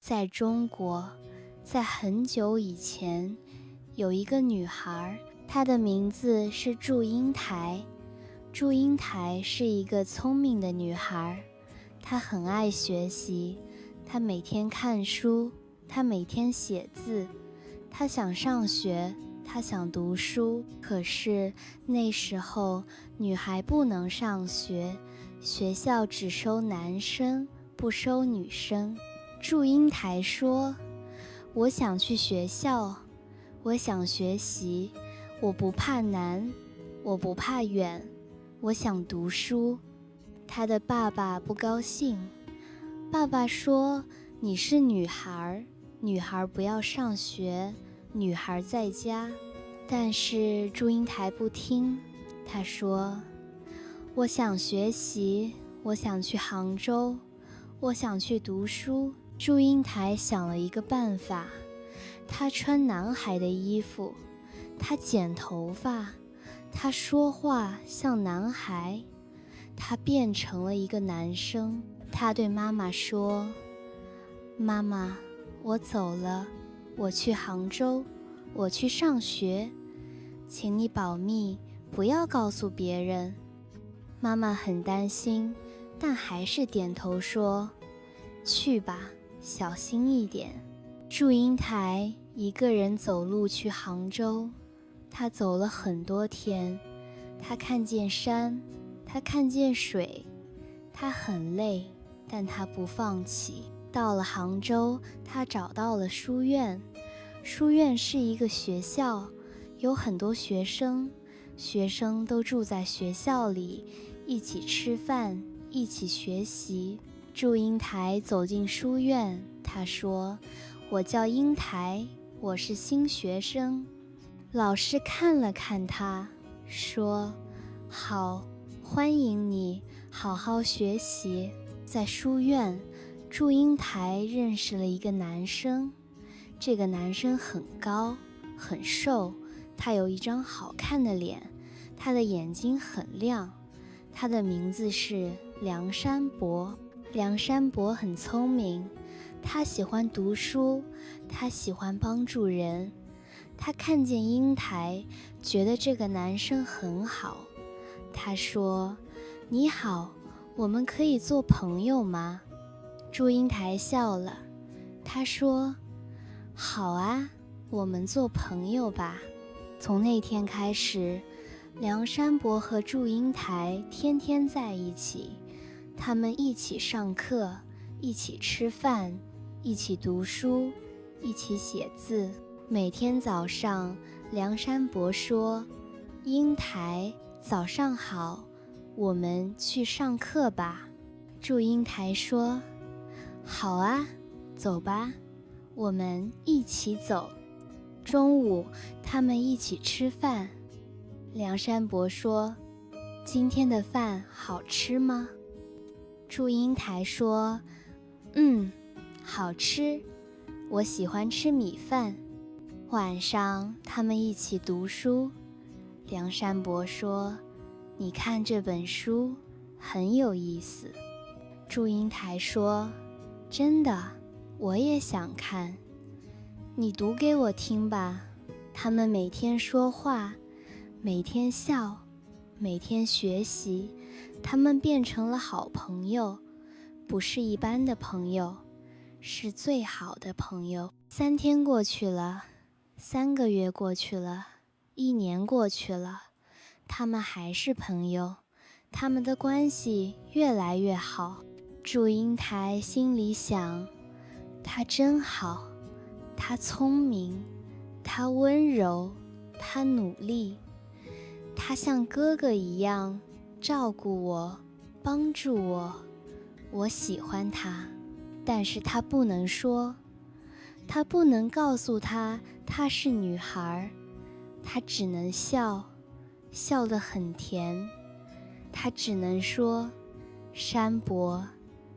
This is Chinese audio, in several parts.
在中国，在很久以前，有一个女孩，她的名字是祝英台。祝英台是一个聪明的女孩，她很爱学习，她每天看书，她每天写字，她想上学，她想读书。可是那时候女孩不能上学，学校只收男生，不收女生。祝英台说：我想去学校，我想学习，我不怕难，我不怕远，我想读书。她的爸爸不高兴，爸爸说：你是女孩，女孩不要上学，女孩在家。但是祝英台不听，她说：我想学习，我想去杭州，我想去读书。祝英台想了一个办法，她穿男孩的衣服，她剪头发，她说话像男孩，她变成了一个男生。她对妈妈说：妈妈，我走了，我去杭州，我去上学，请你保密，不要告诉别人。妈妈很担心，但还是点头说：去吧，小心一点。祝英台一个人走路去杭州，她走了很多天，她看见山，她看见水，她很累，但她不放弃。到了杭州，她找到了书院。书院是一个学校，有很多学生，学生都住在学校里，一起吃饭，一起学习。祝英台走进书院，她说：我叫英台，我是新学生。老师看了看她，说：好，欢迎你，好好学习。在书院，祝英台认识了一个男生，这个男生很高，很瘦，他有一张好看的脸，他的眼睛很亮，他的名字是梁山伯。梁山伯很聪明，他喜欢读书，他喜欢帮助人。他看见英台，觉得这个男生很好。他说：你好，我们可以做朋友吗？祝英台笑了，他说：好啊，我们做朋友吧。从那天开始，梁山伯和祝英台天天在一起，他们一起上课，一起吃饭，一起读书，一起写字。每天早上，梁山伯说：英台，早上好，我们去上课吧。祝英台说：好啊，走吧，我们一起走。中午，他们一起吃饭。梁山伯说：今天的饭好吃吗？祝英台说：好吃，我喜欢吃米饭。晚上，他们一起读书。梁山伯说：你看这本书很有意思。祝英台说：真的，我也想看。你读给我听吧。他们每天说话，每天笑，每天学习，他们变成了好朋友，不是一般的朋友，是最好的朋友。3天过去了，3个月过去了，1年过去了，他们还是朋友，他们的关系越来越好。祝英台心里想：他真好，他聪明，他温柔，他努力，他像哥哥一样照顾我，帮助我，我喜欢他。但是他不能说，他不能告诉他她是女孩，他只能笑，笑得很甜。他只能说：山伯，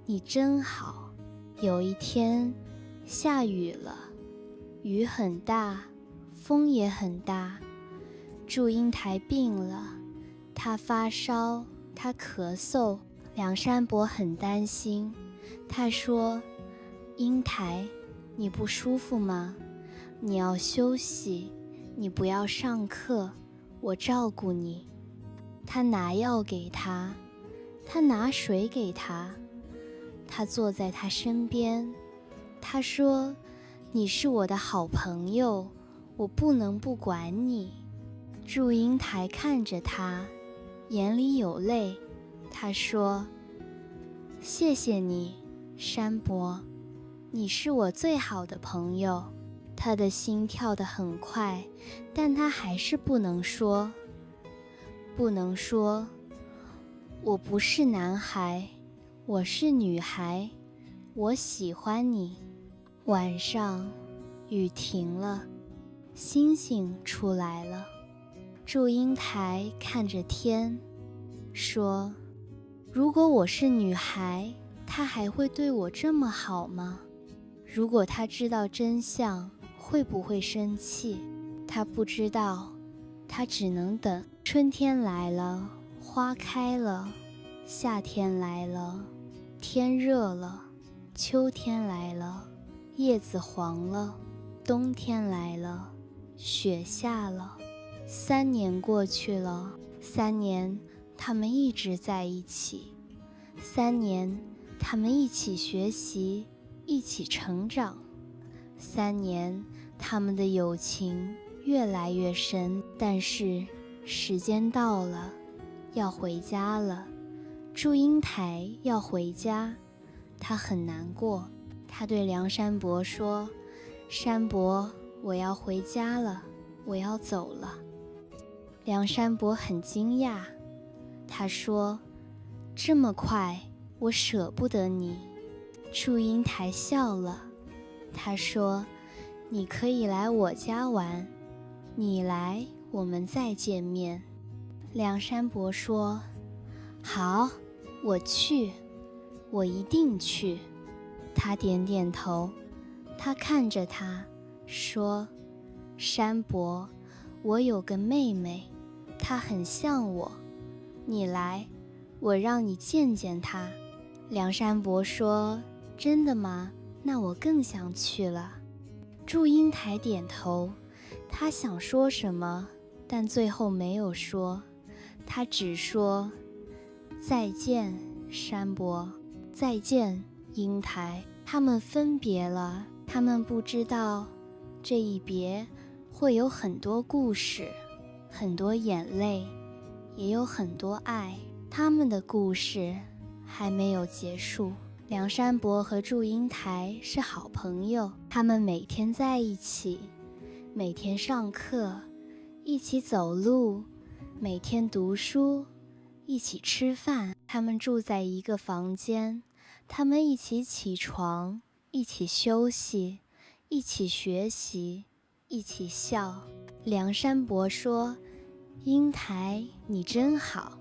你真好。有一天，下雨了，雨很大，风也很大。祝英台病了，她发烧，她咳嗽。梁山伯很担心，他说：英台，你不舒服吗？你要休息，你不要上课，我照顾你。他拿药给他，他拿水给他，他坐在他身边。他说，你是我的好朋友，我不能不管你。祝英台看着他，眼里有泪。他说，谢谢你，山伯，你是我最好的朋友。他的心跳得很快，但他还是不能说，我不是男孩，我是女孩，我喜欢你。晚上，雨停了，星星出来了。祝英台看着天，说，如果我是女孩，他还会对我这么好吗？如果他知道真相，会不会生气？他不知道，他只能等。春天来了，花开了；夏天来了，天热了；秋天来了，叶子黄了；冬天来了，雪下了。3年过去了，3年他们一直在一起，3年他们一起学习，一起成长，3年他们的友情越来越深。但是时间到了，要回家了。祝英台要回家，他很难过。他对梁山伯说，山伯，我要回家了，我要走了。梁山伯很惊讶，他说，这么快，我舍不得你。祝英台笑了，他说，你可以来我家玩，你来我们再见面。梁山伯说，好，我去，我一定去。他点点头，他看着他说，山伯，我有个妹妹，她很像我，你来，我让你见见她。梁山伯说，真的吗？那我更想去了。祝英台点头，她想说什么，但最后没有说，她只说，再见，山伯，再见，英台。他们分别了，他们不知道这一别会有很多故事，很多眼泪，也有很多爱。他们的故事还没有结束。梁山伯和祝英台是好朋友，他们每天在一起，每天上课，一起走路，每天读书，一起吃饭。他们住在一个房间，他们一起起床，一起休息，一起学习，一起笑。梁山伯说，英台，你真好。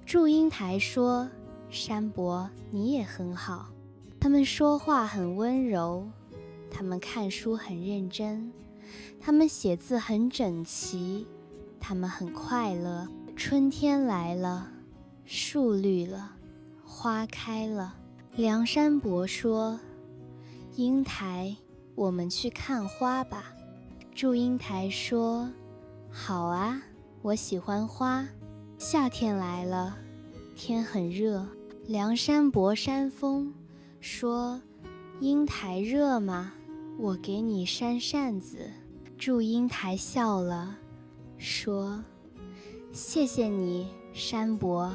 祝英台说，山伯，你也很好。他们说话很温柔，他们看书很认真，他们写字很整齐，他们很快乐。春天来了，树绿了，花开了。梁山伯说，英台，我们去看花吧。祝英台说，好啊，我喜欢花。夏天来了，天很热。梁山伯扇风说，英台热吗？我给你扇扇子。祝英台笑了，说，谢谢你，山伯，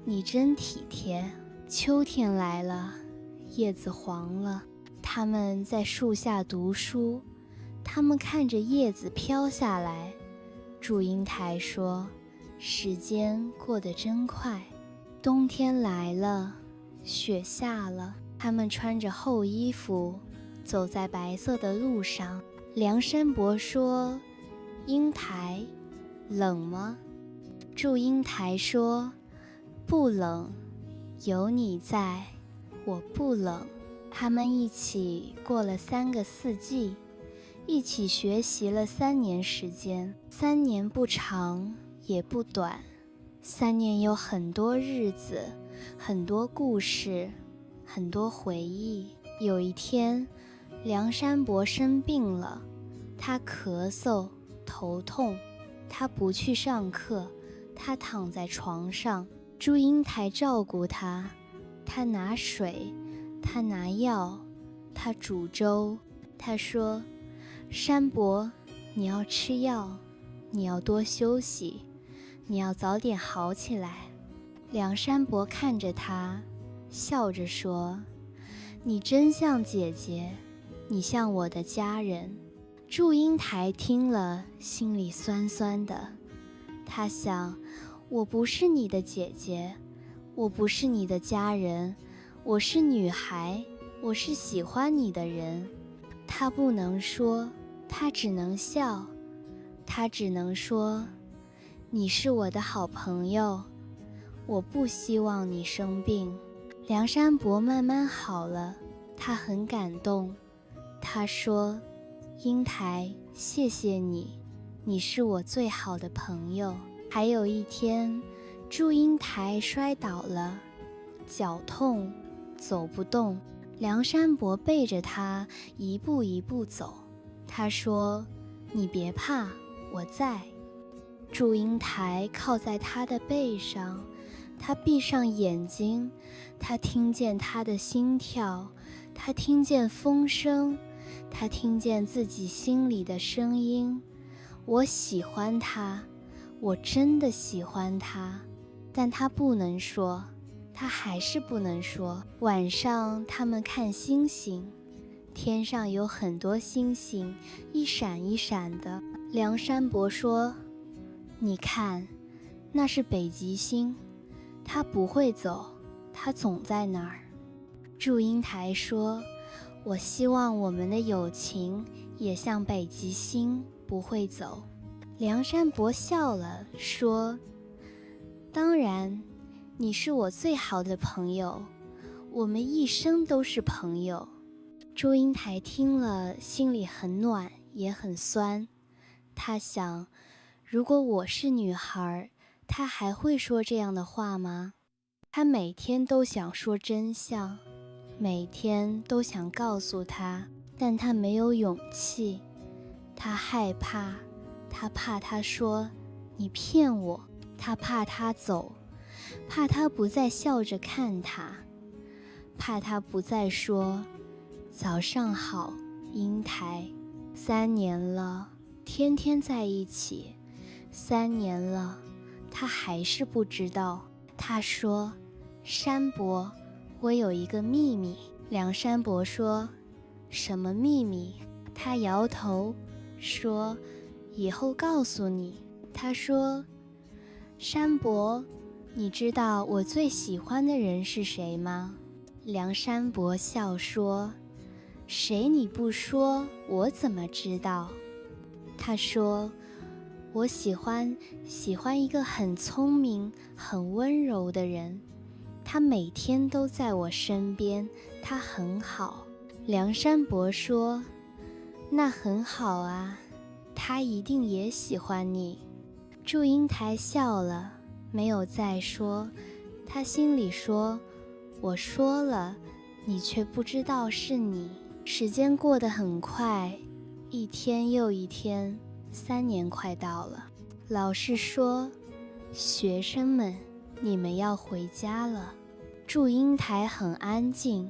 你真体贴。秋天来了，叶子黄了，他们在树下读书，他们看着叶子飘下来。祝英台说，时间过得真快。冬天来了，雪下了，他们穿着厚衣服，走在白色的路上。梁山伯说，英台，冷吗？祝英台说，不冷，有你在，我不冷。他们一起过了3个四季，一起学习了3年时间。3年不长也不短，3年有很多日子，很多故事，很多回忆。有一天，梁山伯生病了，他咳嗽、头痛，他不去上课，他躺在床上，祝英台照顾他，他拿水，他拿药，他煮粥。他说：山伯，你要吃药，你要多休息，你要早点好起来。梁山伯看着他，笑着说：你真像姐姐，你像我的家人。祝英台听了，心里酸酸的。她想，我不是你的姐姐，我不是你的家人，我是女孩，我是喜欢你的人。她不能说，她只能笑，她只能说，你是我的好朋友，我不希望你生病。梁山伯慢慢好了，他很感动。他说：英台，谢谢你，你是我最好的朋友。还有一天，祝英台摔倒了，脚痛，走不动。梁山伯背着他一步一步走。他说：你别怕，我在。祝英台靠在他的背上，他闭上眼睛，他听见他的心跳，他听见风声，他听见自己心里的声音。我喜欢他，我真的喜欢他。但他不能说，他还是不能说。晚上他们看星星，天上有很多星星，一闪一闪的。梁山伯说：你看，那是北极星，它不会走，它总在那儿。祝英台说：我希望我们的友情也像北极星，不会走。梁山伯笑了，说：当然，你是我最好的朋友，我们一生都是朋友。祝英台听了，心里很暖，也很酸。她想，如果我是女孩，她还会说这样的话吗？她每天都想说真相，每天都想告诉他，但她没有勇气。她害怕，她怕他说你骗我，她怕他走，怕他不再笑着看她，怕他不再说早上好，英台。3年了，天天在一起，3年了，他还是不知道。他说：山伯，我有一个秘密。梁山伯说：什么秘密？他摇头说：以后告诉你。他说：山伯，你知道我最喜欢的人是谁吗？梁山伯笑说：谁你不说，我怎么知道？他说：我喜欢一个很聪明、很温柔的人，他每天都在我身边，他很好。梁山伯说：那很好啊，他一定也喜欢你。祝英台笑了，没有再说。他心里说：我说了，你却不知道是你。时间过得很快，一天又一天，3年快到了。老师说：学生们，你们要回家了。祝英台很安静，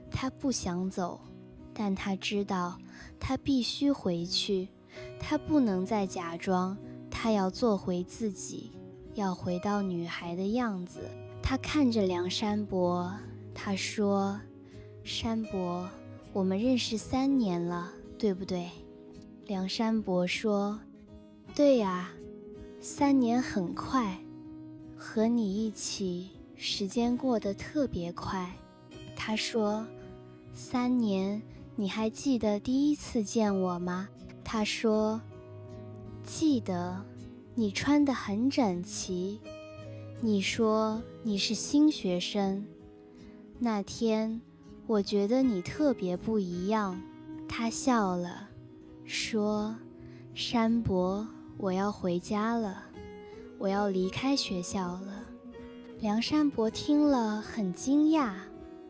她不想走，但她知道她必须回去，她不能再假装，她要做回自己，要回到女孩的样子。她看着梁山伯，她说：山伯，我们认识3年了，对不对？梁山伯说：对呀，3年很快，和你一起，时间过得特别快。他说：3年，你还记得第一次见我吗？他说：记得，你穿得很整齐，你说你是新学生。那天我觉得你特别不一样。他笑了，说：山伯，我要回家了，我要离开学校了。梁山伯听了很惊讶，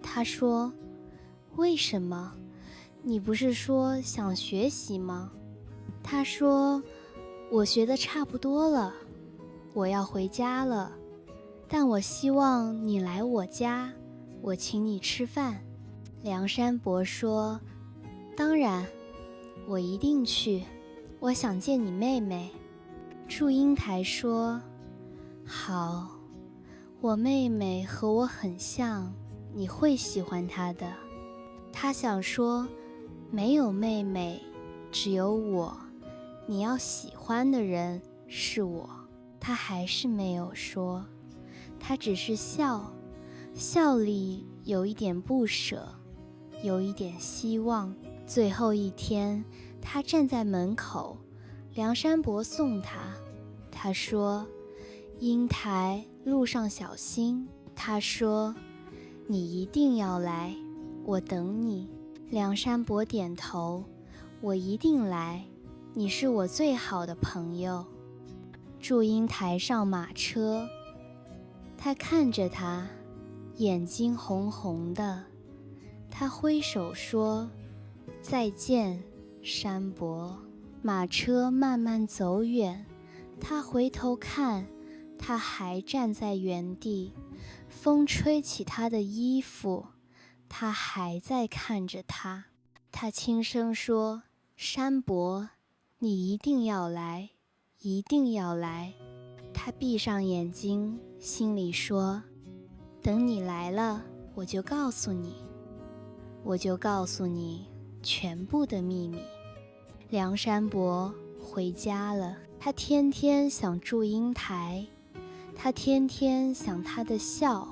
他说：为什么？你不是说想学习吗？他说，我学得差不多了，我要回家了，但我希望你来我家，我请你吃饭。梁山伯说，当然，我一定去，我想见你妹妹。祝英台说，好，我妹妹和我很像，你会喜欢她的。他想说，没有妹妹，只有我，你要喜欢的人是我。他还是没有说，他只是笑，笑里有一点不舍，有一点希望。最后一天，他站在门口，梁山伯送他，他说，英台，路上小心。他说，你一定要来，我等你。梁山伯点头，我一定来，你是我最好的朋友。祝英台上马车，他看着他，眼睛红红的，他挥手说，再见，山伯。马车慢慢走远，他回头看，他还站在原地，风吹起他的衣服，他还在看着他。他轻声说，山伯，你一定要来，一定要来。他闭上眼睛，心里说，等你来了，我就告诉你，我就告诉你全部的秘密。梁山伯回家了，他天天想祝英台，他天天想她的笑，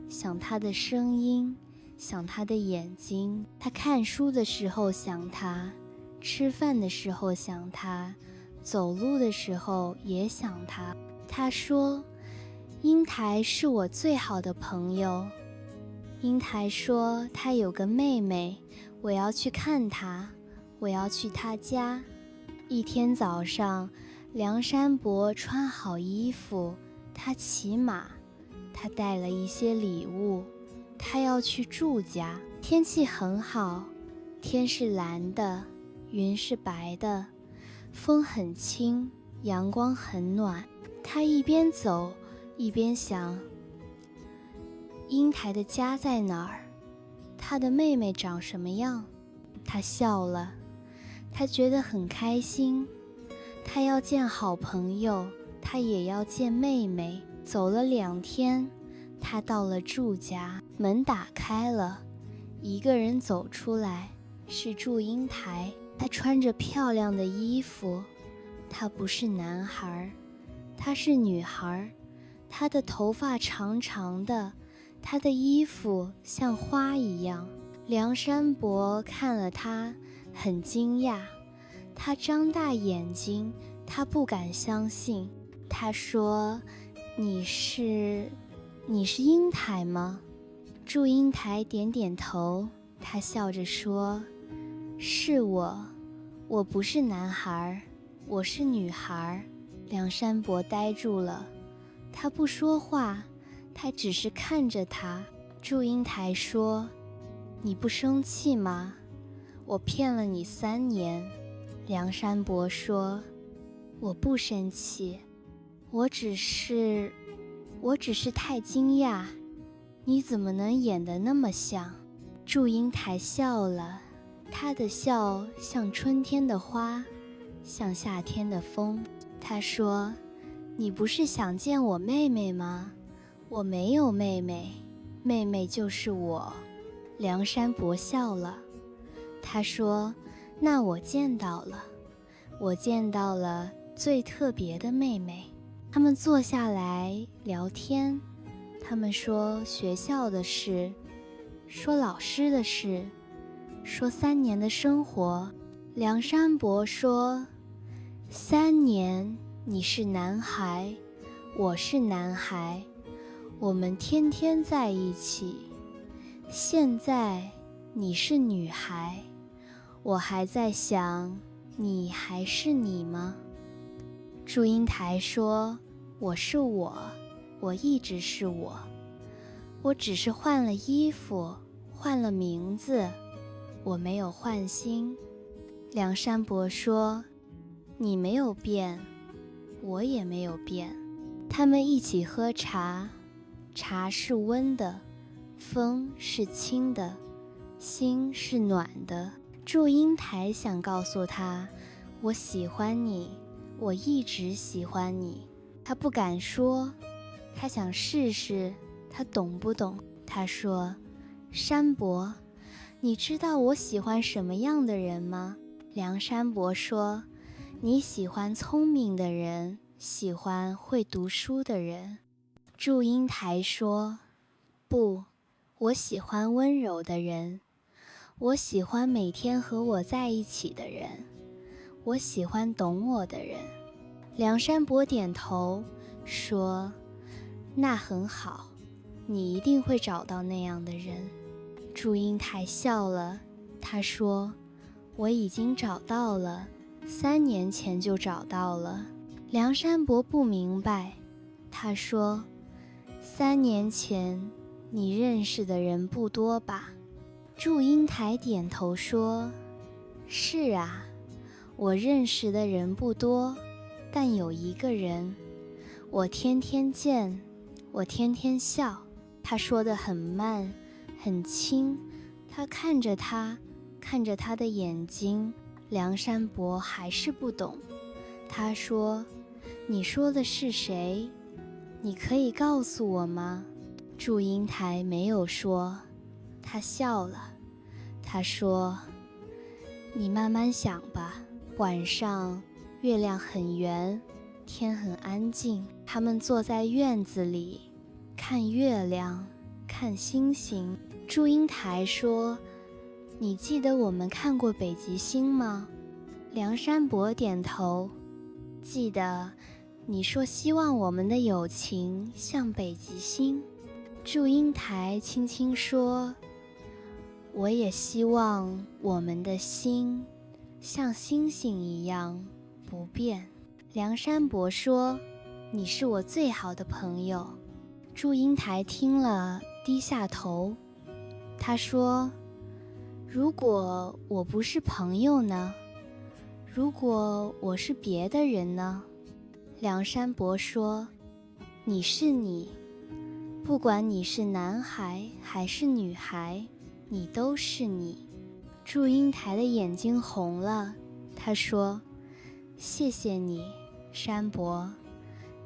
想她的声音，想她的眼睛。他看书的时候想她，吃饭的时候想她，走路的时候也想她。他说，英台是我最好的朋友。英台说，她有个妹妹，我要去看她，我要去她家。一天早上，梁山伯穿好衣服，他骑马，他带了一些礼物，他要去祝家。天气很好，天是蓝的，云是白的，风很轻，阳光很暖。他一边走一边想，英台的家在哪儿？她的妹妹长什么样？他笑了，他觉得很开心。他要见好朋友，他也要见妹妹。走了2天，他到了祝家，门打开了，一个人走出来，是祝英台。她穿着漂亮的衣服，她不是男孩，她是女孩。她的头发长长的，她的衣服像花一样。梁山伯看了她，很惊讶，他张大眼睛，他不敢相信。他说，你是英台吗？祝英台点点头，她笑着说，是我，我不是男孩，我是女孩。梁山伯呆住了，他不说话，他只是看着他。祝英台说，你不生气吗？我骗了你3年。梁山伯说，我不生气，我只是太惊讶，你怎么能演得那么像？祝英台笑了，她的笑像春天的花，像夏天的风。她说，你不是想见我妹妹吗？我没有妹妹，妹妹就是我。梁山伯笑了，他说，那我见到了，我见到了最特别的妹妹。他们坐下来聊天，他们说学校的事，说老师的事，说3年的生活。梁山伯说，3年你是男孩，我是男孩，我们天天在一起。现在你是女孩，我还在想，你还是你吗？祝英台说，我是我，我一直是我，我只是换了衣服，换了名字，我没有换心。梁山伯说，你没有变，我也没有变。他们一起喝茶，茶是温的，风是清的，心是暖的。祝英台想告诉他，我喜欢你，我一直喜欢你。他不敢说，他想试试他懂不懂。他说，山伯，你知道我喜欢什么样的人吗？梁山伯说，你喜欢聪明的人，喜欢会读书的人。祝英台说，不，我喜欢温柔的人，我喜欢每天和我在一起的人，我喜欢懂我的人。梁山伯点头说，那很好，你一定会找到那样的人。祝英台笑了，他说，我已经找到了，3年前就找到了。梁山伯不明白，他说，3年前你认识的人不多吧？祝英台点头说，是啊，我认识的人不多，但有一个人，我天天见，我天天笑。他说得很慢很轻，他看着他的眼睛。梁山伯还是不懂，他说，你说的是谁？你可以告诉我吗？祝英台没有说，他笑了，他说，你慢慢想吧。晚上月亮很圆，天很安静，他们坐在院子里看月亮，看星星。祝英台说，你记得我们看过北极星吗？梁山伯点头，记得，你说希望我们的友情像北极星。祝英台轻轻说，我也希望我们的心像星星一样不变。梁山伯说，你是我最好的朋友。祝英台听了低下头，他说，如果我不是朋友呢？如果我是别的人呢？梁山伯说，你是你，不管你是男孩还是女孩，你都是你。祝英台的眼睛红了，她说，谢谢你，山伯，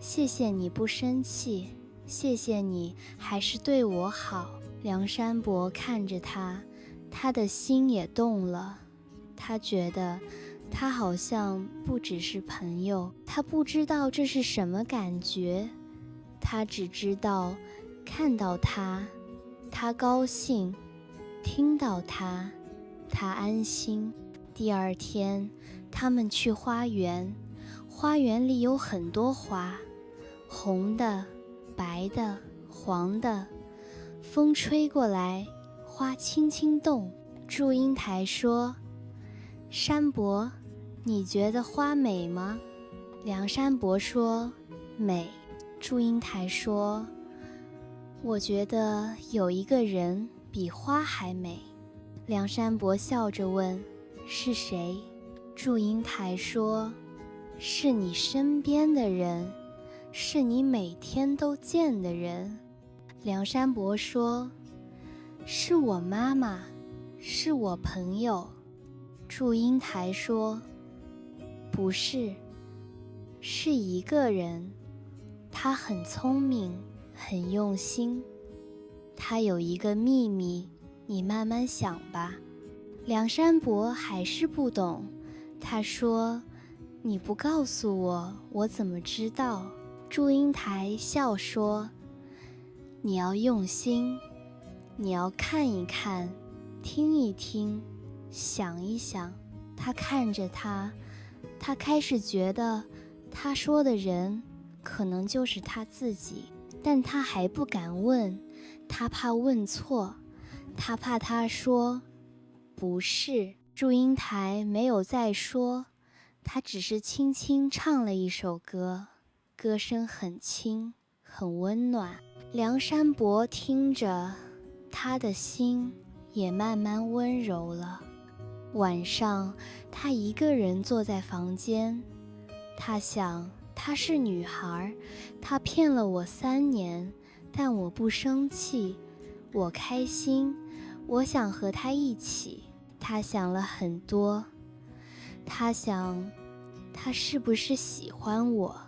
谢谢你不生气，谢谢你还是对我好。梁山伯看着他，他的心也动了，他觉得他好像不只是朋友，他不知道这是什么感觉，他只知道看到他，他高兴；听到他，他安心。第二天，他们去花园，花园里有很多花，红的、白的、黄的。风吹过来，花轻轻动。祝英台说，山伯，你觉得花美吗？梁山伯说，美。祝英台说，我觉得有一个人比花还美。梁山伯笑着问，是谁？祝英台说，是你身边的人，是你每天都见的人。梁山伯说，是我妈妈，是我朋友。祝英台说，不是，是一个人，他很聪明，很用心，他有一个秘密，你慢慢想吧。梁山伯还是不懂，他说，你不告诉我，我怎么知道？祝英台笑说，你要用心，你要看一看，听一听，想一想。他看着他，他开始觉得他说的人可能就是他自己，但他还不敢问，他怕问错，他怕他说不是。祝英台没有再说，他只是轻轻唱了一首歌，歌声很轻，很温暖。梁山伯听着，他的心也慢慢温柔了。晚上，她一个人坐在房间，她想，她是女孩，她骗了我3年，但我不生气，我开心，我想和她一起。她想了很多，她想，她是不是喜欢我？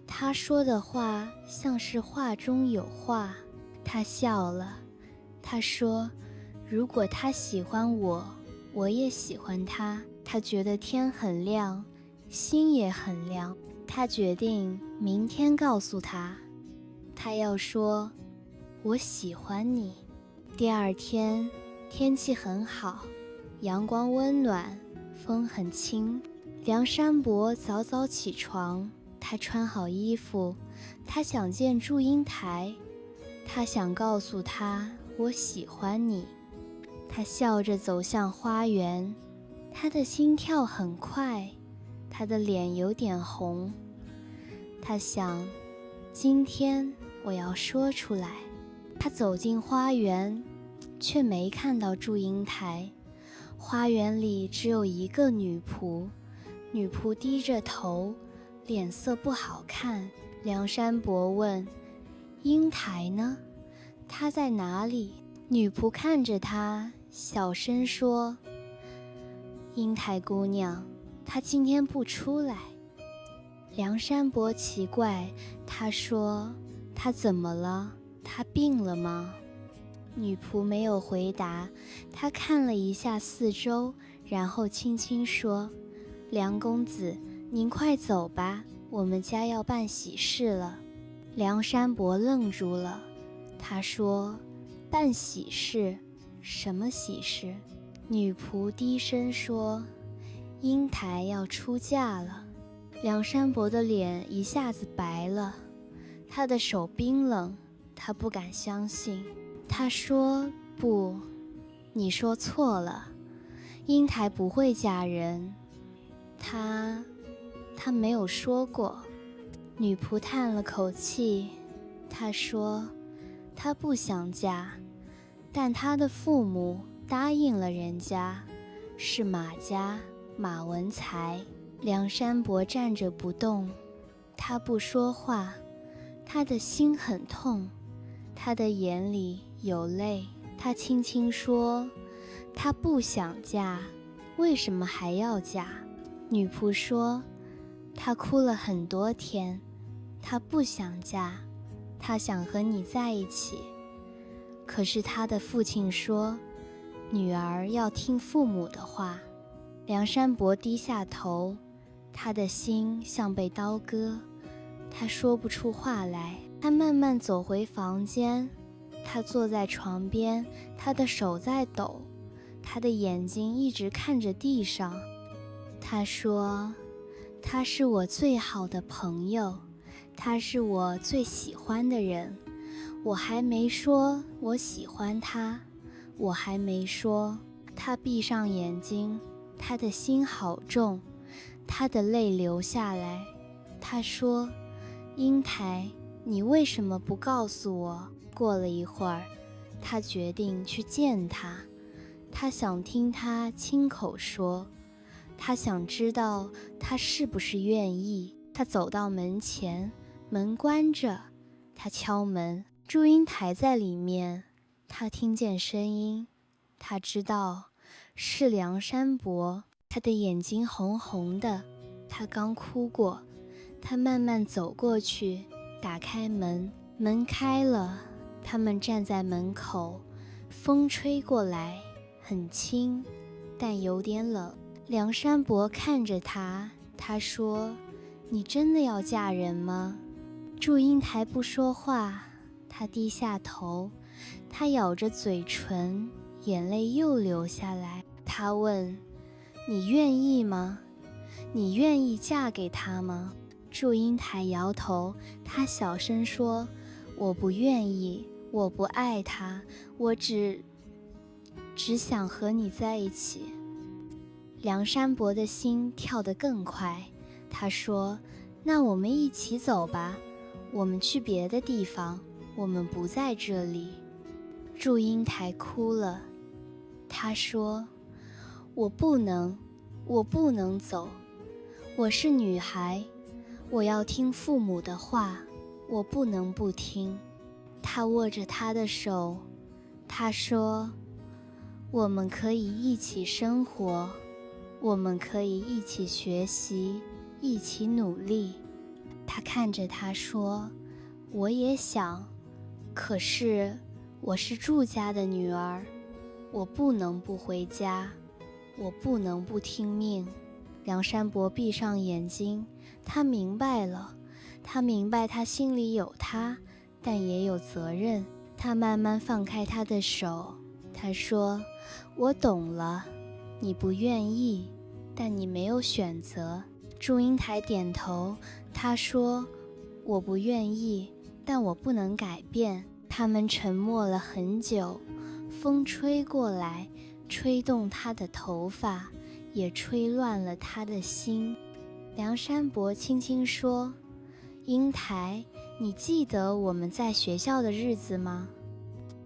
她说的话像是话中有话。她笑了，她说，如果他喜欢我，我也喜欢他。他觉得天很亮，心也很亮。他决定明天告诉他，他要说我喜欢你。第二天，天气很好，阳光温暖，风很轻。梁山伯早早起床，他穿好衣服，他想见祝英台，他想告诉他我喜欢你。他笑着走向花园，他的心跳很快，他的脸有点红。他想，今天我要说出来。他走进花园，却没看到祝英台。花园里只有一个女仆，女仆低着头，脸色不好看。梁山伯问，英台呢？她在哪里？女仆看着他，小声说，英台姑娘，她今天不出来。梁山伯奇怪，他说，她怎么了？她病了吗？女仆没有回答，她看了一下四周，然后轻轻说，梁公子，您快走吧，我们家要办喜事了。梁山伯愣住了，他说，办喜事？什么喜事？女仆低声说，英台要出嫁了。梁山伯的脸一下子白了，他的手冰冷，他不敢相信。他说，不，你说错了，英台不会嫁人，她没有说过。女仆叹了口气，她说，她不想嫁，但她的父母答应了人家，是马家，马文才。梁山伯站着不动，他不说话，他的心很痛，他的眼里有泪。他轻轻说，他不想嫁，为什么还要嫁？女仆说，他哭了很多天，他不想嫁，他想和你在一起。可是他的父亲说，女儿要听父母的话。梁山伯低下头，他的心像被刀割，他说不出话来。他慢慢走回房间，他坐在床边，他的手在抖，他的眼睛一直看着地上。他说，他是我最好的朋友，他是我最喜欢的人。我还没说我喜欢他，我还没说。他闭上眼睛，他的心好重，他的泪流下来。他说，英台，你为什么不告诉我？过了一会儿，他决定去见他，他想听他亲口说，他想知道他是不是愿意。他走到门前，门关着，他敲门，祝英台在里面。他听见声音，他知道是梁山伯。他的眼睛红红的，他刚哭过。他慢慢走过去，打开门，门开了，他们站在门口，风吹过来，很轻，但有点冷。梁山伯看着他，他说，你真的要嫁人吗？祝英台不说话，她低下头，她咬着嘴唇，眼泪又流下来。她问，你愿意吗？你愿意嫁给他吗？祝英台摇头，她小声说，我不愿意，我不爱他，我只想和你在一起。梁山伯的心跳得更快，他说，那我们一起走吧，我们去别的地方，我们不在这里。祝英台哭了，她说，我不能，我不能走，我是女孩，我要听父母的话，我不能不听。他握着她的手，他说，我们可以一起生活，我们可以一起学习，一起努力。他看着她说，我也想，可是我是住家的女儿，我不能不回家，我不能不听命。梁山伯闭上眼睛，他明白了，他明白他心里有他，但也有责任。他慢慢放开他的手，他说，我懂了，你不愿意，但你没有选择。祝英台点头，他说，我不愿意，但我不能改变。他们沉默了很久，风吹过来，吹动他的头发，也吹乱了他的心。梁山伯轻轻说，英台，你记得我们在学校的日子吗？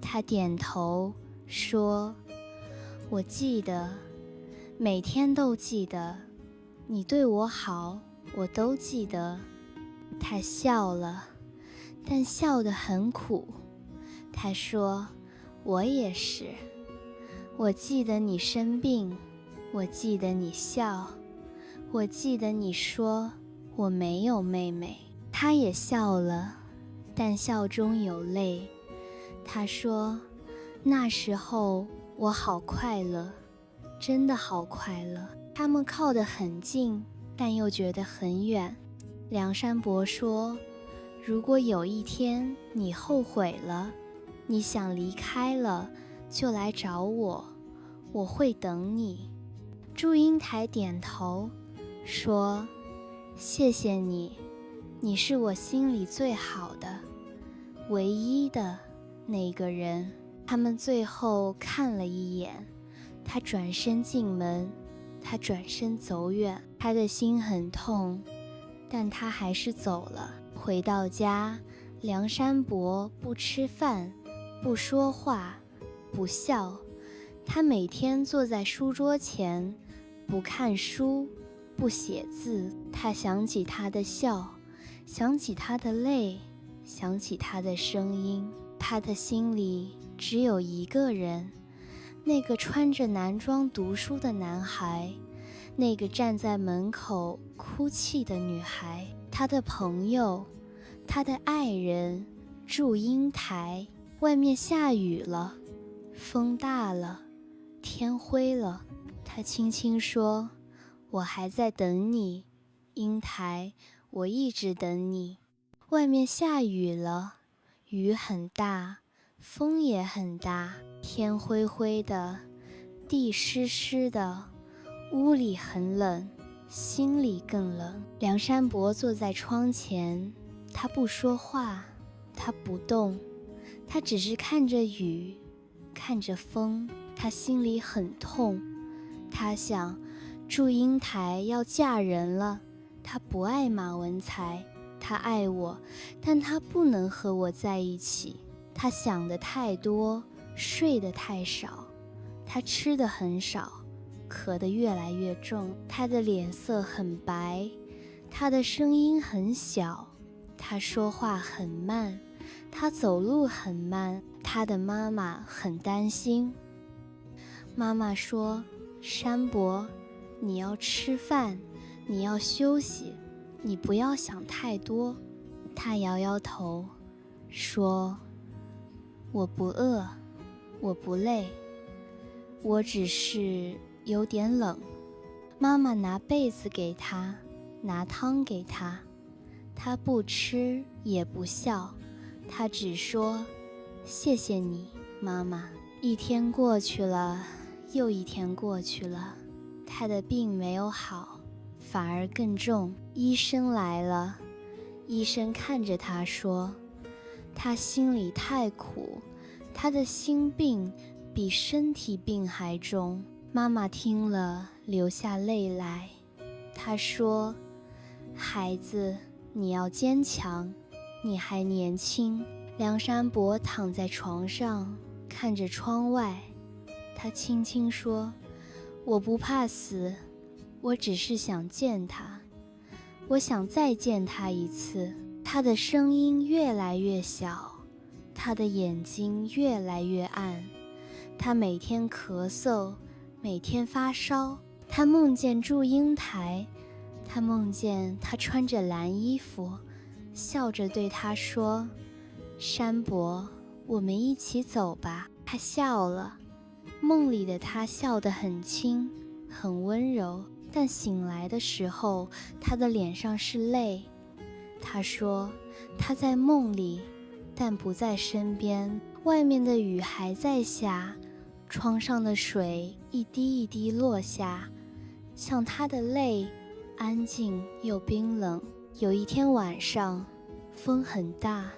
他点头说，我记得，每天都记得，你对我好，我都记得。他笑了，但笑得很苦。他说，我也是，我记得你生病，我记得你笑，我记得你说我没有妹妹。他也笑了，但笑中有泪。他说，那时候我好快乐，真的好快乐。他们靠得很近，但又觉得很远。梁山伯说，如果有一天你后悔了，你想离开了，就来找我，我会等你。祝英台点头说，谢谢你，你是我心里最好的，唯一的那个人。他们最后看了一眼，他转身进门，他转身走远。他的心很痛，但他还是走了。回到家，梁山伯不吃饭，不说话，不笑。他每天坐在书桌前，不看书，不写字。他想起他的笑，想起他的泪，想起他的声音。他的心里只有一个人，那个穿着男装读书的男孩，那个站在门口哭泣的女孩，他的朋友，他的爱人祝英台。外面下雨了，风大了，天灰了。他轻轻说，我还在等你，英台，我一直等你。外面下雨了，雨很大，风也很大，天灰灰的，地湿湿的，屋里很冷，心里更冷。梁山伯坐在窗前，他不说话，他不动，他只是看着雨，看着风。他心里很痛，他想，祝英台要嫁人了，他不爱马文才，他爱我，但他不能和我在一起。他想得太多，睡得太少，他吃得很少，咳得越来越重。他的脸色很白，他的声音很小，他说话很慢，他走路很慢。他的妈妈很担心。妈妈说，山伯，你要吃饭，你要休息，你不要想太多。他摇摇头说，我不饿，我不累，我只是有点冷。妈妈拿被子给他，拿汤给他，他不吃也不笑，他只说，谢谢你，妈妈。一天过去了，又一天过去了，他的病没有好，反而更重。医生来了，医生看着他说，他心里太苦，他的心病比身体病还重。妈妈听了流下泪来，她说，孩子，你要坚强，你还年轻。梁山伯躺在床上，看着窗外，他轻轻说，我不怕死，我只是想见他，我想再见他一次。他的声音越来越小，他的眼睛越来越暗，他每天咳嗽，每天发烧。他梦见祝英台，他梦见他穿着蓝衣服，笑着对他说：山伯，我们一起走吧。他笑了，梦里的他笑得很轻，很温柔，但醒来的时候，他的脸上是泪。他说，他在梦里，但不在身边。外面的雨还在下，窗上的水一滴一滴落下，像他的泪，安静又冰冷。有一天晚上，风很大，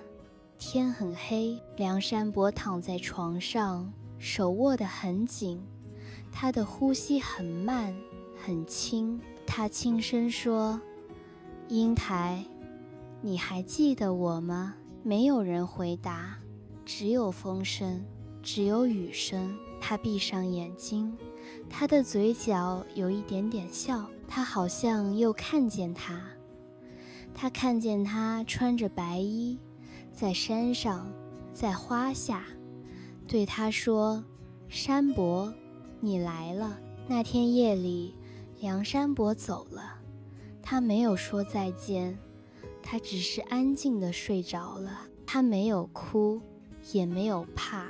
天很黑，梁山伯躺在床上，手握得很紧，他的呼吸很慢很轻。他轻声说：英台，你还记得我吗？没有人回答，只有风声，只有雨声。他闭上眼睛，他的嘴角有一点点笑，他好像又看见他。他看见他穿着白衣，在山上，在花下，对他说：山伯，你来了。那天夜里，梁山伯走了，他没有说再见，他只是安静地睡着了。他没有哭，也没有怕，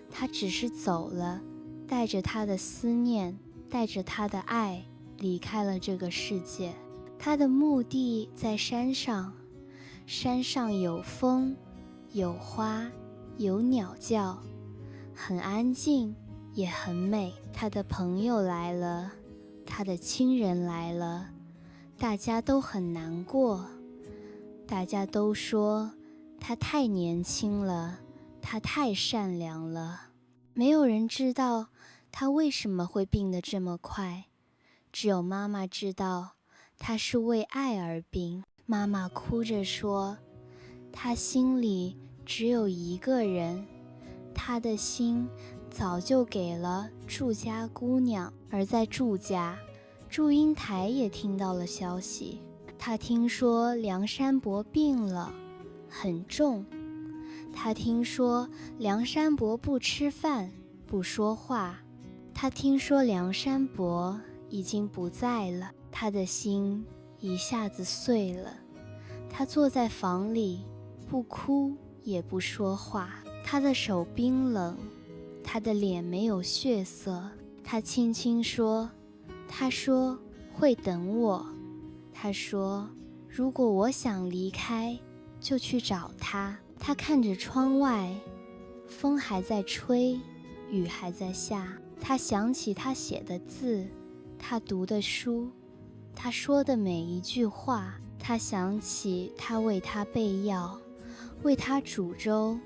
他只是走了，带着他的思念，带着他的爱，离开了这个世界。他的墓地在山上，山上有风，有花，有鸟叫，很安静，也很美。他的朋友来了，他的亲人来了，大家都很难过，大家都说他太年轻了，他太善良了。没有人知道他为什么会病得这么快，只有妈妈知道他是为爱而病。妈妈哭着说，他心里只有一个人，他的心早就给了祝家姑娘。而在祝家，祝英台也听到了消息，她听说梁山伯病了，很重。她听说梁山伯不吃饭，不说话。她听说梁山伯已经不在了，她的心一下子碎了。她坐在房里，不哭也不说话，她的手冰冷，她的脸没有血色。她轻轻说，她说会等我，她说如果我想离开，就去找他。她看着窗外，风还在吹，雨还在下。她想起她写的字，她读的书，她说的每一句话。她想起她为他备药，为他煮粥，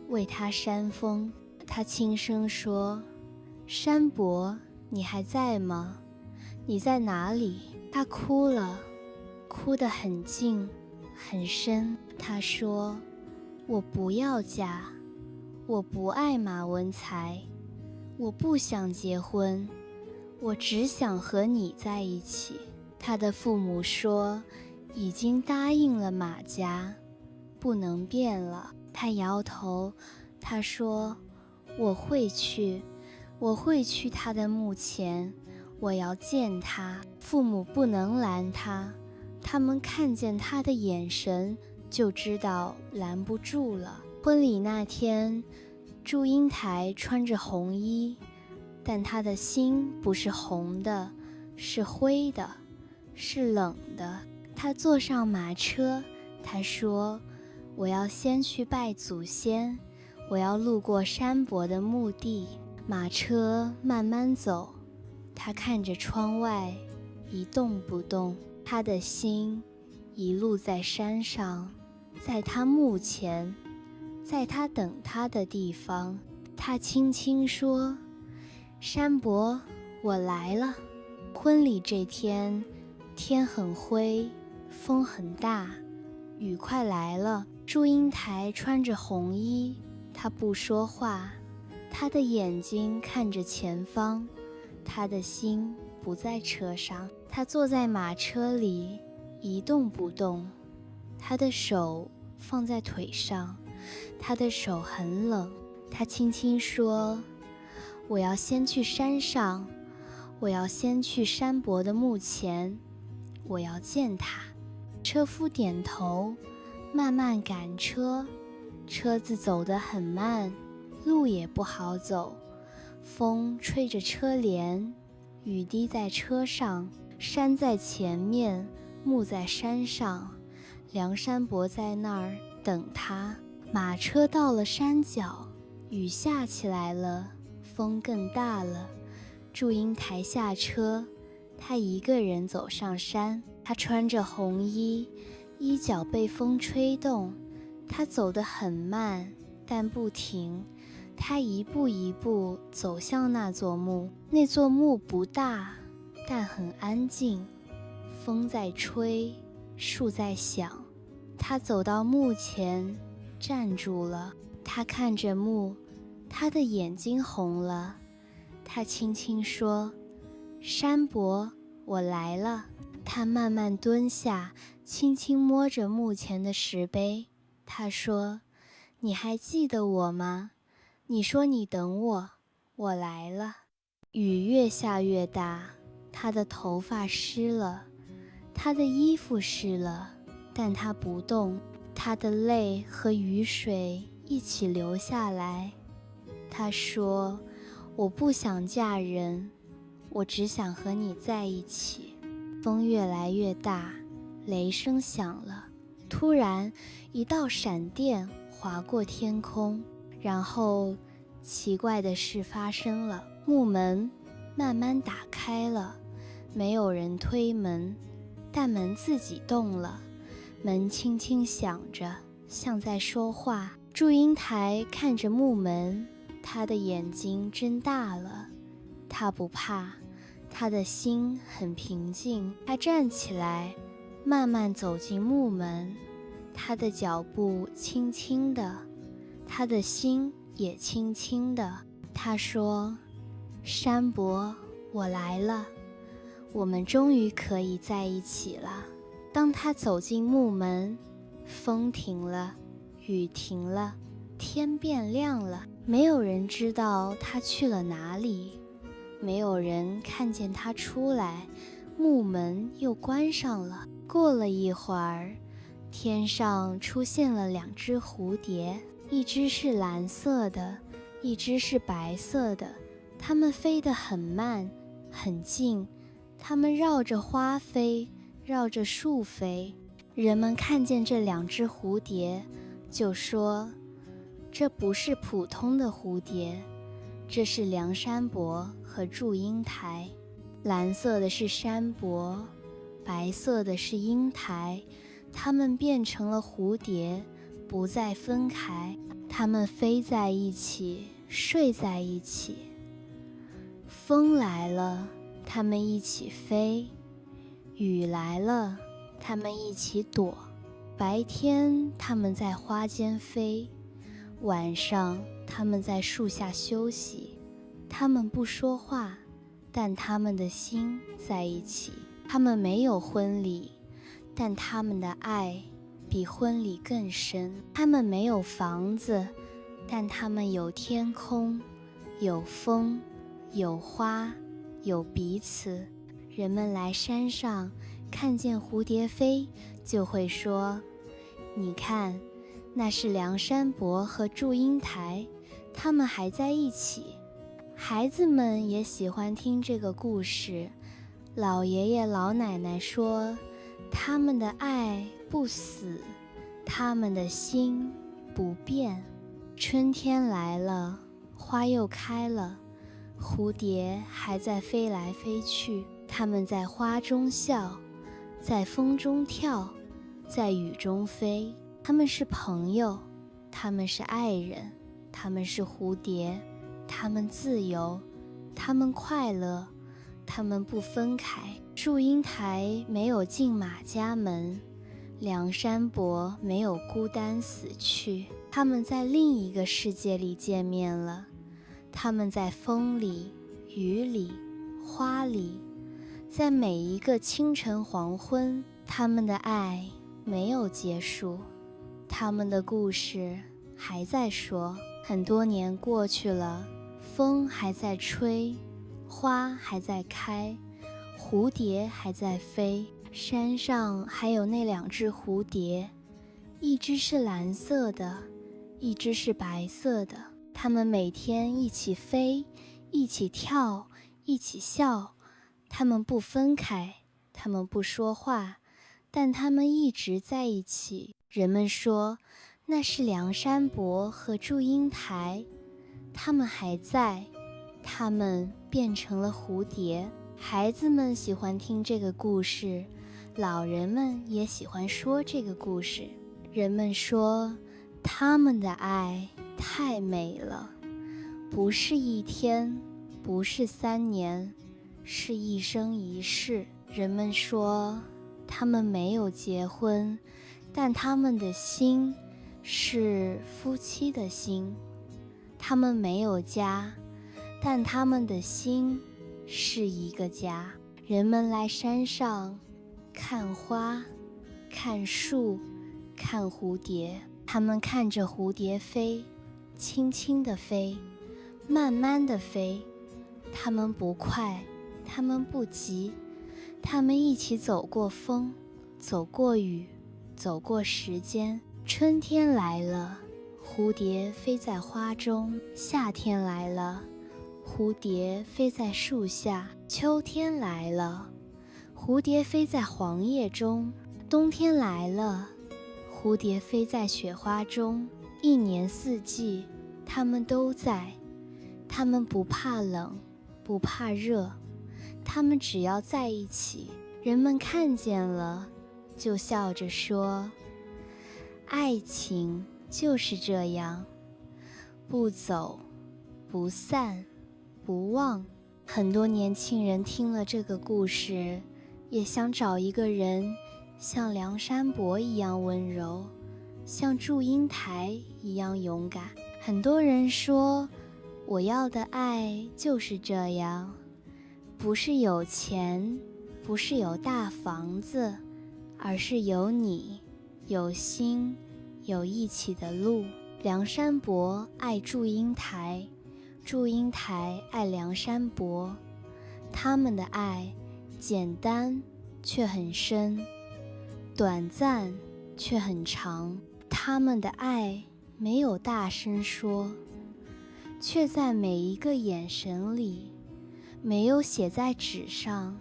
为他扇风。她轻声说，山伯，你还在吗？你在哪里？她哭了，哭得很静很深。她说，我不要嫁，我不爱马文才，我不想结婚，我只想和你在一起。她的父母说，已经答应了马家，不能变了。她摇头，她说，我会去，我会去他的墓前，我要见他。父母不能拦他，他们看见他的眼神，就知道拦不住了。婚礼那天，祝英台穿着红衣，但她的心不是红的，是灰的，是冷的。她坐上马车，她说，我要先去拜祖先，我要路过山伯的墓地。马车慢慢走，她看着窗外，一动不动。她的心一路在山上，在她墓前，在她等她的地方。她轻轻说，山伯，我来了。婚礼这天，天很灰，风很大，雨快来了。祝英台穿着红衣，她不说话，她的眼睛看着前方，他的心不在车上，他坐在马车里一动不动，他的手放在腿上，他的手很冷。他轻轻说：我要先去山上，我要先去山伯的墓前，我要见他。车夫点头，慢慢赶车，车子走得很慢，路也不好走，风吹着车帘，雨滴在车上，山在前面，墓在山上，梁山伯在那儿等他。马车到了山脚，雨下起来了，风更大了。祝英台下车，他一个人走上山。他穿着红衣，衣角被风吹动，他走得很慢，但不停。他一步一步走向那座墓。那座墓不大，但很安静，风在吹，树在响。他走到墓前，站住了。他看着墓，他的眼睛红了。他轻轻说：山伯，我来了。他慢慢蹲下，轻轻摸着墓前的石碑。他说：你还记得我吗？你说你等我，我来了。雨越下越大，他的头发湿了，他的衣服湿了，但他不动。他的泪和雨水一起流下来。他说：我不想嫁人，我只想和你在一起。风越来越大，雷声响了。突然一道闪电划过天空，然后奇怪的事发生了。木门慢慢打开了，没有人推门，但门自己动了。门轻轻响着，像在说话。祝英台看着木门，他的眼睛睁大了。他不怕，他的心很平静。他站起来，慢慢走进木门，他的脚步轻轻的，他的心也轻轻的。他说：山伯，我来了，我们终于可以在一起了。当他走进木门，风停了，雨停了，天变亮了。没有人知道他去了哪里，没有人看见他出来，木门又关上了。过了一会儿，天上出现了2只蝴蝶，一只是蓝色的，一只是白色的。它们飞得很慢，很近，它们绕着花飞，绕着树飞。人们看见这2只蝴蝶，就说：这不是普通的蝴蝶，这是梁山伯和祝英台。蓝色的是山伯，白色的是英台。它们变成了蝴蝶，不再分开，它们飞在一起，睡在一起。风来了，它们一起飞；雨来了，它们一起躲。白天它们在花间飞，晚上它们在树下休息。它们不说话，但它们的心在一起。它们没有婚礼，但它们的爱比婚礼更深。它们没有房子，但它们有天空，有风，有花，有彼此。人们来山上看见蝴蝶飞，就会说：你看，那是梁山伯和祝英台，他们还在一起。孩子们也喜欢听这个故事。老爷爷老奶奶说，他们的爱不死，他们的心不变。春天来了，花又开了，蝴蝶还在飞来飞去。它们在花中笑，在风中跳，在雨中飞。他们是朋友，他们是爱人，他们是蝴蝶，他们自由，他们快乐，他们不分开。祝英台没有进马家门，梁山伯没有孤单死去。他们在另一个世界里见面了，他们在风里、雨里、花里，在每一个清晨黄昏，他们的爱没有结束，他们的故事还在说。很多年过去了，风还在吹，花还在开，蝴蝶还在飞。山上还有那2只蝴蝶，一只是蓝色的，一只是白色的。它们每天一起飞，一起跳，一起笑。它们不分开，它们不说话，但它们一直在一起。人们说那是梁山伯和祝英台，他们还在，他们变成了蝴蝶。孩子们喜欢听这个故事，老人们也喜欢说这个故事。人们说他们的爱太美了，不是1天，不是3年，是一生一世。人们说他们没有结婚，但他们的心是夫妻的心。他们没有家，但他们的心是一个家。人们来山上看花，看树，看蝴蝶。他们看着蝴蝶飞，轻轻地飞，慢慢地飞。他们不快，他们不急，他们一起走过风，走过雨，走过时间。春天来了，蝴蝶飞在花中；夏天来了，蝴蝶飞在树下；秋天来了，蝴蝶飞在黄叶中；冬天来了，蝴蝶飞在雪花中。1年4季，它们都在。它们不怕冷，不怕热，它们只要在一起。人们看见了，就笑着说，爱情就是这样，不走，不散，不忘。很多年轻人听了这个故事，也想找一个人像梁山伯一样温柔，像祝英台一样勇敢。很多人说，我要的爱就是这样，不是有钱，不是有大房子，而是有你，有心，有一起的路。梁山伯爱祝英台，祝英台爱梁山伯，他们的爱简单却很深，短暂却很长。他们的爱没有大声说，却在每一个眼神里；没有写在纸上，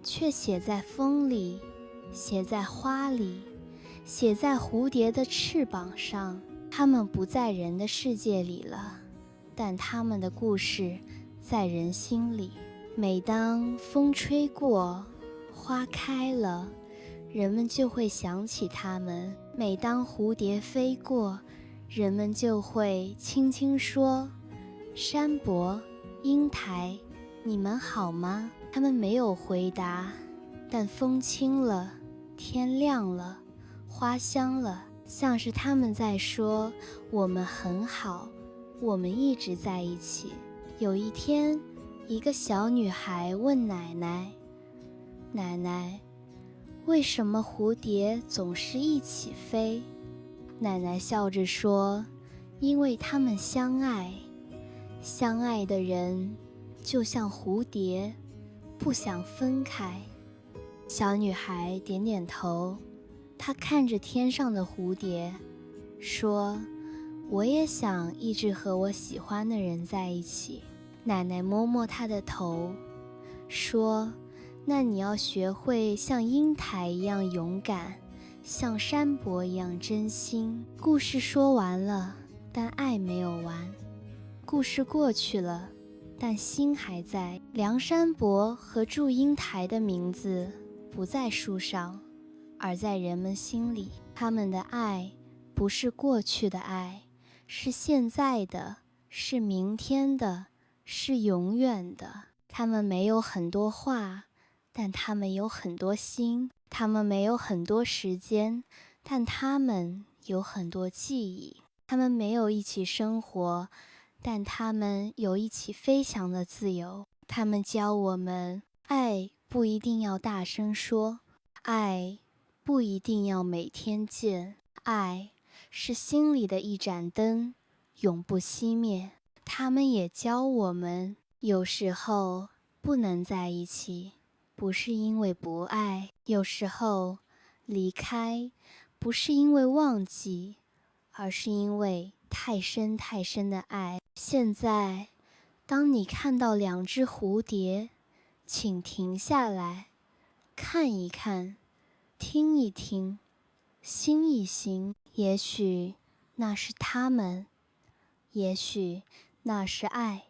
却写在风里，写在花里，写在蝴蝶的翅膀上。他们不在人的世界里了，但他们的故事在人心里。每当风吹过，花开了，人们就会想起他们；每当蝴蝶飞过，人们就会轻轻说，山伯、英台，你们好吗？他们没有回答，但风轻了，天亮了，花香了，像是他们在说，我们很好，我们一直在一起。有一天，一个小女孩问奶奶，奶奶，为什么蝴蝶总是一起飞？奶奶笑着说，因为他们相爱，相爱的人就像蝴蝶，不想分开。小女孩点点头，她看着天上的蝴蝶，说，我也想一直和我喜欢的人在一起。奶奶摸摸她的头，说，那你要学会像英台一样勇敢，像山伯一样真心。故事说完了，但爱没有完。故事过去了，但心还在。梁山伯和祝英台的名字不在书上，而在人们心里。他们的爱不是过去的爱，是现在的，是明天的，是永远的。他们没有很多话，但他们有很多心。他们没有很多时间，但他们有很多记忆。他们没有一起生活，但他们有一起飞翔的自由。他们教我们，爱不一定要大声说，爱不一定要每天见，爱是心里的一盏灯，永不熄灭。他们也教我们，有时候不能在一起，不是因为不爱；有时候离开，不是因为忘记，而是因为太深太深的爱。现在，当你看到两只蝴蝶，请停下来，看一看，听一听，心一心。也许那是他们，也许那是爱。